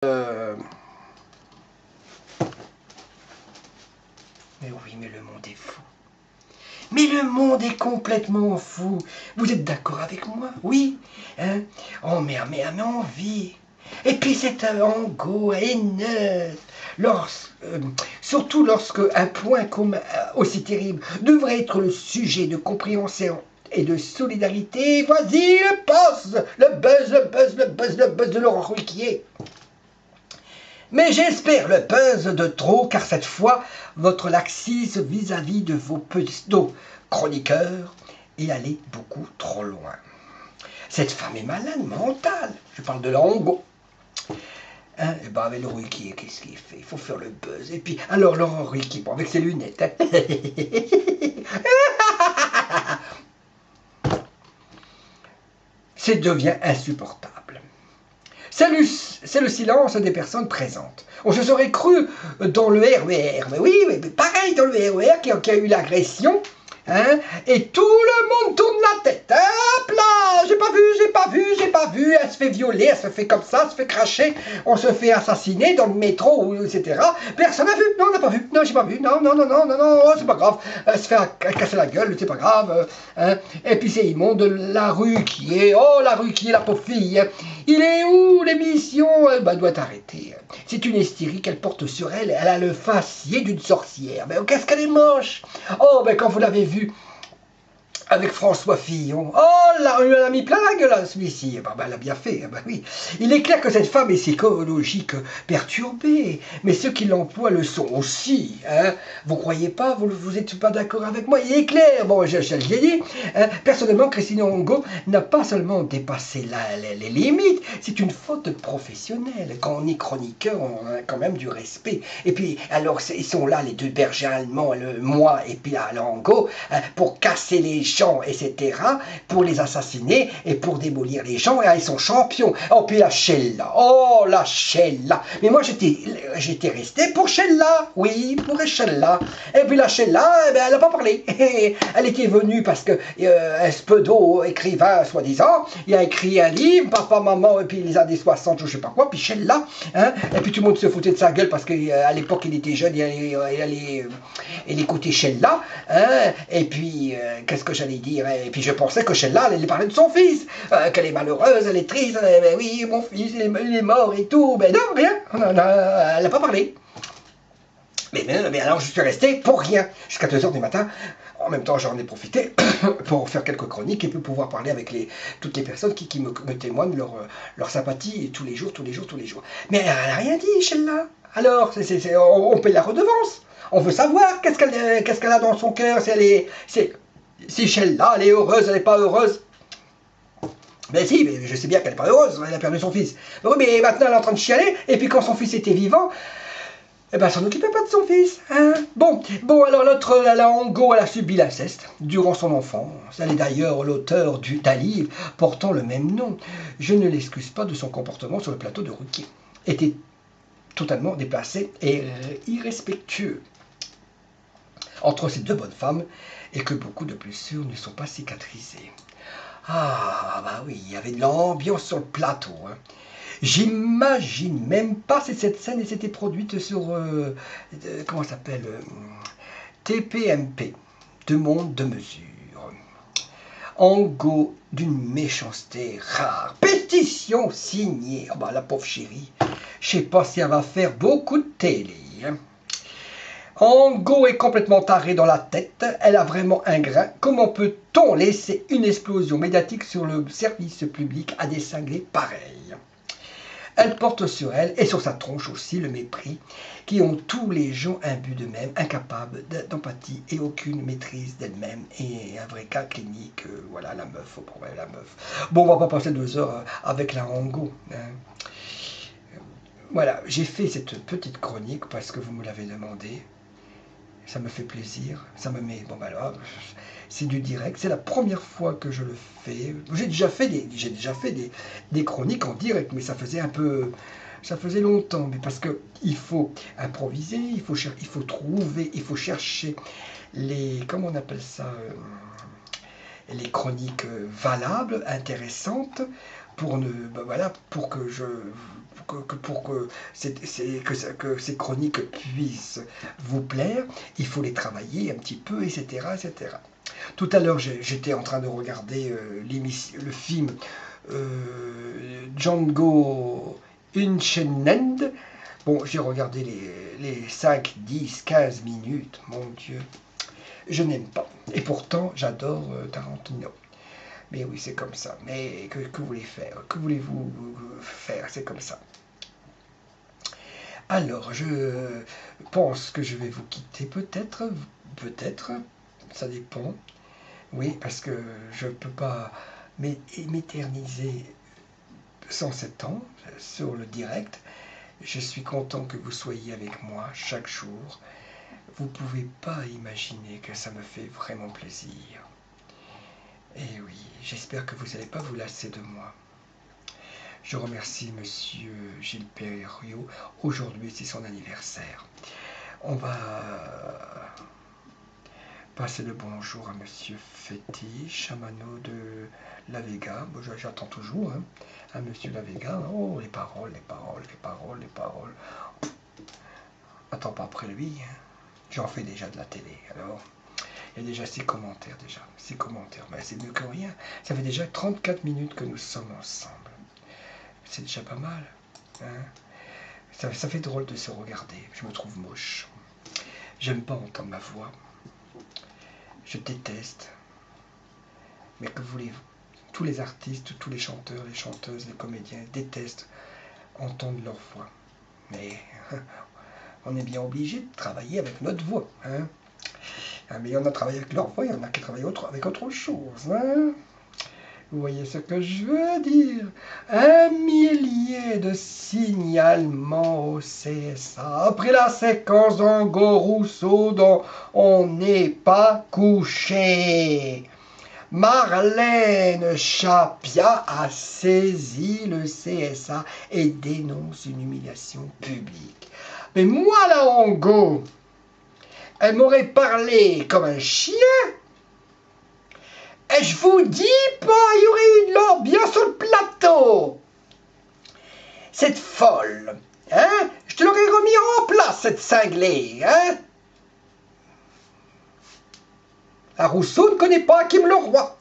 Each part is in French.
Mais oui, mais le monde est fou. Mais le monde est complètement fou. Vous êtes d'accord avec moi? Oui, hein? Oh, mais envie. Et puis cette angoisse haineuse, surtout lorsque un point aussi terrible devrait être le sujet de compréhension et de solidarité. Voici le buzz, le buzz, le buzz, le buzz, le buzz de Laurent Ruquier. Mais j'espère le buzz de trop, car cette fois, votre laxisme vis-à-vis de vos pseudo-chroniqueurs est allé beaucoup trop loin. Cette femme est malade mentale. Je parle de la Hongo. Hein, et ben avec le Ruquier, qu'est-ce qu'il fait? Il faut faire le buzz. Et puis, alors Laurent Ruquier, bon, avec ses lunettes. Hein. Ça devient insupportable. C'est le silence des personnes présentes. On se serait cru dans le RER. Mais oui, mais pareil dans le RER qui a eu l'agression. Hein, et tout le monde tourne la tête. Hop là, j'ai pas vu, j'ai pas vu, j'ai pas vu. Elle se fait violer, elle se fait comme ça, elle se fait cracher. On se fait assassiner dans le métro, etc. Personne n'a vu. Non, on n'a pas vu. Non, j'ai pas vu. Non, non, non, non, non, non, c'est pas grave. Elle se fait casser la gueule, c'est pas grave. Hein. Et puis c'est immonde. La rue qui est, oh la rue qui est la pauvre fille. Il est où l'émission? Elle doit arrêter. C'est une hystérie qu'elle porte sur elle. Elle a le faciès d'une sorcière. Mais qu'est-ce qu'elle est moche. Oh, ben quand vous l'avez vu avec François Fillon. Oh, là, elle a mis plein la gueule à celui-ci. Ben, elle a bien fait, ben oui. Il est clair que cette femme est psychologique perturbée, mais ceux qui l'emploient le sont aussi. Hein. Vous croyez pas? Vous n'êtes pas d'accord avec moi? Il est clair. Bon, je l'ai dit. Hein. Personnellement, Christine Hongo n'a pas seulement dépassé les limites, c'est une faute professionnelle. Quand on est chroniqueur, on a quand même du respect. Et puis, alors, ils sont là, les deux bergers allemands, moi et puis la Hongo, hein, pour casser les gens, etc., pour les assassiner et pour démolir les gens, et ils sont champions. Oh, puis la Sheila, oh la Sheila, mais moi j'étais resté pour Sheila, oui, pour Sheila, et puis la Sheila, eh ben, elle n'a pas parlé, elle était venue parce que un pseudo écrivain, soi-disant, il a écrit un livre, papa, maman, et puis les années 60, je sais pas quoi, puis Sheila, hein, et puis tout le monde se foutait de sa gueule parce qu'à l'époque il était jeune, il écoutait Sheila, hein, et puis qu'est-ce que j'allais dire, et puis je pensais que Sheila allait parler de son fils, qu'elle est malheureuse, elle est triste, ben oui, mon fils il est mort et tout, ben non, rien, elle n'a pas parlé. Mais alors je suis resté pour rien, jusqu'à 2h du matin. En même temps, j'en ai profité pour faire quelques chroniques et puis pouvoir parler avec toutes les personnes qui me témoignent leur sympathie tous les jours. Mais elle n'a rien dit, Sheila. Alors, on paye la redevance. On veut savoir qu'est-ce qu'elle a dans son cœur, si Sheila, elle est heureuse, elle n'est pas heureuse. Ben si, mais je sais bien qu'elle n'est pas heureuse, elle a perdu son fils. Mais oui, mais maintenant elle est en train de chialer, et puis quand son fils était vivant, eh ben, s'en occupait pas de son fils. Hein. Bon, alors la Hongo, elle a subi l'inceste durant son enfance. Elle est d'ailleurs l'auteur d'un livre portant le même nom. Je ne l'excuse pas de son comportement sur le plateau de Ruquier. Était totalement déplacé et irrespectueux entre ces deux bonnes femmes, et que beaucoup de blessures ne sont pas cicatrisées. Ah, bah oui, il y avait de l'ambiance sur le plateau. Hein. J'imagine même pas si cette scène s'était produite sur, comment ça s'appelle, TPMP, de monde de mesure. Hongo d'une méchanceté rare. Pétition signée. Oh bah la pauvre chérie, je sais pas si elle va faire beaucoup de télé. Hein. Hongo est complètement tarée dans la tête, elle a vraiment un grain. Comment peut-on laisser une explosion médiatique sur le service public à des cinglés pareils? Elle porte sur elle et sur sa tronche aussi le mépris qui ont tous les gens imbus d'eux-mêmes, incapables d'empathie et aucune maîtrise d'elle-même, et un vrai cas clinique. Voilà la meuf, la meuf. Bon, on va pas passer 2 heures avec la Hongo. Hein. Voilà, j'ai fait cette petite chronique parce que vous me l'avez demandé. Ça me fait plaisir, ça me met, bon ben là, c'est du direct, c'est la première fois que je le fais. J'ai déjà fait des chroniques en direct, mais ça faisait longtemps, mais parce que il faut improviser, il faut trouver, il faut chercher comment on appelle ça, les chroniques valables, intéressantes, pour que pour que ces chroniques puissent vous plaire, il faut les travailler un petit peu, etc. etc. Tout à l'heure, j'étais en train de regarder le film Django Unchained. Bon, j'ai regardé les 5, 10, 15 minutes, mon Dieu. Je n'aime pas. Et pourtant, j'adore Tarantino. Mais oui, c'est comme ça. Mais que voulez faire? Que voulez-vous faire? C'est comme ça. Alors, je pense que je vais vous quitter peut-être. Peut-être. Ça dépend. Oui, parce que je ne peux pas m'éterniser 107 ans sur le direct. Je suis content que vous soyez avec moi chaque jour. Vous ne pouvez pas imaginer que ça me fait vraiment plaisir. Et oui, j'espère que vous n'allez pas vous lasser de moi. Je remercie Monsieur Gilles Perriot. Aujourd'hui, c'est son anniversaire. On va passer le bonjour à Monsieur Fetti, chamano de La Vega. Bon, j'attends toujours, hein, à Monsieur La Vega. Oh, les paroles, les paroles, les paroles, les paroles. Attends pas après lui, hein. J'en fais déjà de la télé, alors... Il y a déjà 6 commentaires, déjà. 6 commentaires, mais c'est mieux que rien. Ça fait déjà 34 minutes que nous sommes ensemble. C'est déjà pas mal. Hein, ça fait drôle de se regarder. Je me trouve moche. J'aime pas entendre ma voix. Je déteste. Mais que voulez-vous? Tous les artistes, tous les chanteurs, les chanteuses, les comédiens détestent entendre leur voix. Mais on est bien obligé de travailler avec notre voix. Hein. Mais il y en a travaillé avec leur voix, il y en a qui travaillent avec autre chose. Hein. Vous voyez ce que je veux dire? 1 millier de signalements au CSA. Après la séquence d'Ango Rousseau dont on n'est pas couché. Marlène Chapia a saisi le CSA et dénonce une humiliation publique. Mais moi, la Ango, elle m'aurait parlé comme un chien. Et je vous dis pas, il y aurait eu de l'ambiance sur le plateau. Cette folle, hein? Je te l'aurais remis en place, cette cinglée, hein? La Rousseau ne connaît pas Kim Leroy.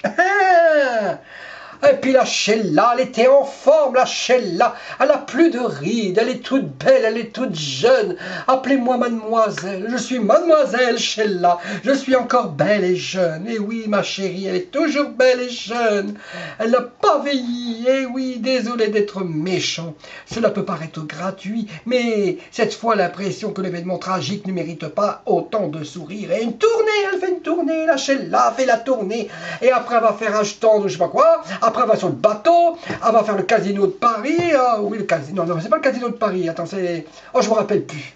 Et puis la Sheila, elle était en forme, la Sheila. Elle a plus de rides, elle est toute belle, elle est toute jeune. Appelez-moi mademoiselle, je suis mademoiselle Sheila. Je suis encore belle et jeune. Et oui, ma chérie, elle est toujours belle et jeune. Elle n'a pas vieilli. Et oui, désolé d'être méchant. Cela peut paraître gratuit, mais cette fois, l'impression que l'événement tragique ne mérite pas autant de sourires. Et une tournée, elle fait une tournée, la Sheila fait la tournée. Et après, elle va faire un stand ou je sais pas quoi. Après, elle va sur le bateau, elle va faire le casino de Paris. Oui, le casino. Non, c'est pas le casino de Paris. Attends, c'est... Oh, je me rappelle plus.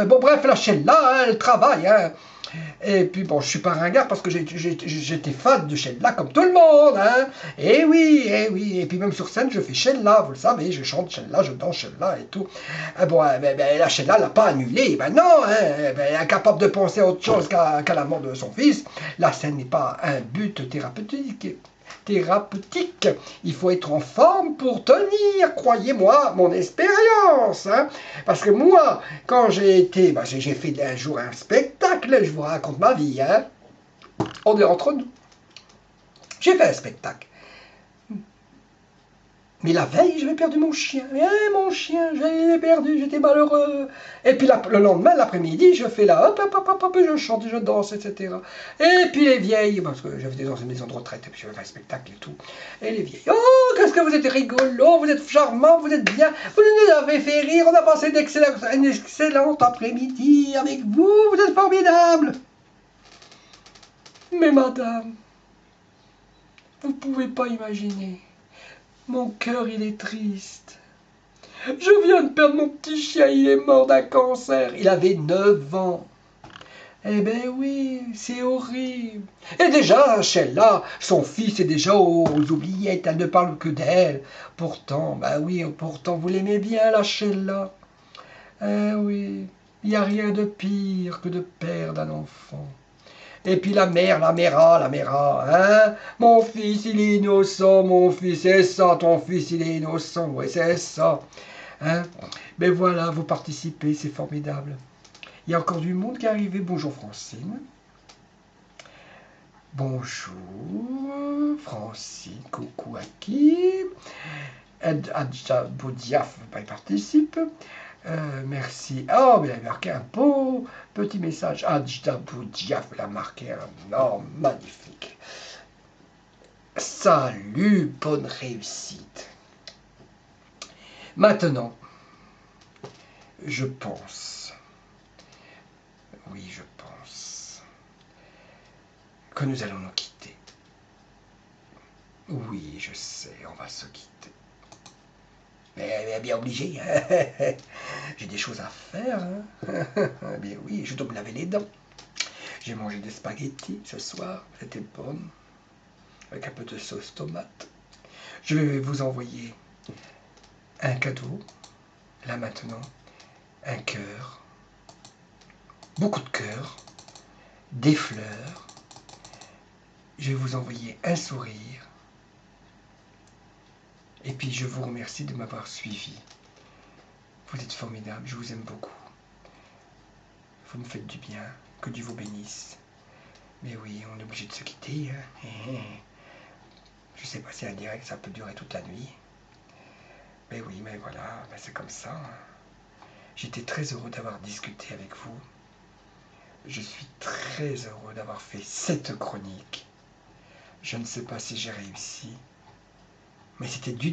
Bon, bref, la Sheila, hein, elle travaille. Hein. Et puis, bon, je suis pas ringard parce que j'étais fan de Sheila comme tout le monde. Hein. Et oui, et oui. Et puis, même sur scène, je fais Sheila, vous le savez. Je chante Sheila, je danse Sheila et tout. Bon, la Sheila l'a pas annulé. Ben non, hein. Elle est incapable de penser à autre chose qu'à la mort de son fils. La scène n'est pas un but thérapeutique. Il faut être en forme pour tenir, croyez-moi, mon expérience. Hein. Parce que moi, quand j'ai été, j'ai fait un jour un spectacle, je vous raconte ma vie. Hein. On est entre nous. J'ai fait un spectacle. Mais la veille, j'avais perdu mon chien. Mon chien, je l'ai perdu, j'étais malheureux. Et puis le lendemain, l'après-midi, je fais là, hop, je chante, je danse, etc. Et puis les vieilles, parce que j'avais dans une maison de retraite, et puis j'avais fait un spectacle et tout. Et les vieilles, oh, qu'est-ce que vous êtes rigolo, vous êtes charmant, vous êtes bien, vous nous avez fait rire, on a passé une excellente après-midi avec vous, vous êtes formidable. Mais madame, vous pouvez pas imaginer. Mon cœur, il est triste. Je viens de perdre mon petit chien, il est mort d'un cancer. Il avait 9 ans. Eh ben oui, c'est horrible. Et déjà, Sheila, son fils est déjà aux oubliettes, elle ne parle que d'elle. Pourtant, bah oui, pourtant, vous l'aimez bien, la Sheila. Eh oui, il n'y a rien de pire que de perdre un enfant. Et puis la mère, hein? Mon fils, il est innocent, mon fils, c'est ça, ton fils, il est innocent, oui, c'est ça. Hein? Mais voilà, vous participez, c'est formidable. Il y a encore du monde qui est arrivé. Bonjour Francine. Bonjour Francine, coucou Hakim. Adja Boudiaf, il participe. Merci. Oh, mais il a marqué un beau petit message. Adja Boudiaf l'a marqué. Oh, magnifique. Salut, bonne réussite. Maintenant, je pense, oui, je pense que nous allons nous quitter. Oui, je sais, on va se quitter. Mais bien obligé. J'ai des choses à faire. Hein. Bien oui, je dois me laver les dents. J'ai mangé des spaghettis ce soir. C'était bon. Avec un peu de sauce tomate. Je vais vous envoyer un cadeau. Là maintenant. Un cœur. Beaucoup de cœurs. Des fleurs. Je vais vous envoyer un sourire. Et puis je vous remercie de m'avoir suivi. Vous êtes formidable, je vous aime beaucoup. Vous me faites du bien, que Dieu vous bénisse. Mais oui, on est obligé de se quitter. Hein. Je sais pas si un direct ça peut durer toute la nuit. Mais oui, mais voilà, ben c'est comme ça. Hein. J'étais très heureux d'avoir discuté avec vous. Je suis très heureux d'avoir fait cette chronique. Je ne sais pas si j'ai réussi, mais c'était du